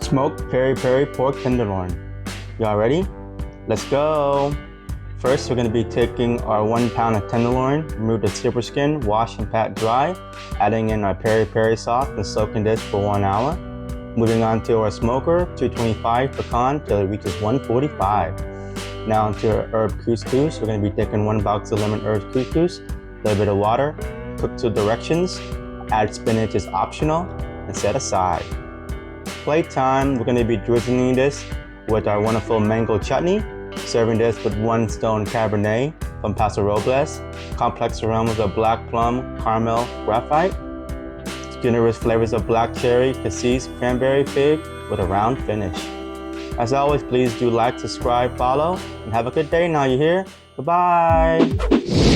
Smoked peri peri pork tenderloin. Y'all ready? Let's go! First, we're going to be taking our 1 pound of tenderloin, remove the zipper skin, wash and pat dry, adding in our peri peri sauce and soaking this for 1 hour. Moving on to our smoker, 225 pecan till it reaches 145. Now onto our herb couscous. We're going to be taking 1 box of lemon herb couscous, a little bit of water, cook to directions, add spinach is optional, and set aside. Plate time, we're going to be drizzling this with our wonderful mango chutney, serving this with 1 stone Cabernet from Paso Robles, complex aromas of black plum, caramel, graphite, generous flavors of black cherry, cassis, cranberry fig with a round finish. As always, please do like, subscribe, follow, and have a good day now, you hear? Bye-bye!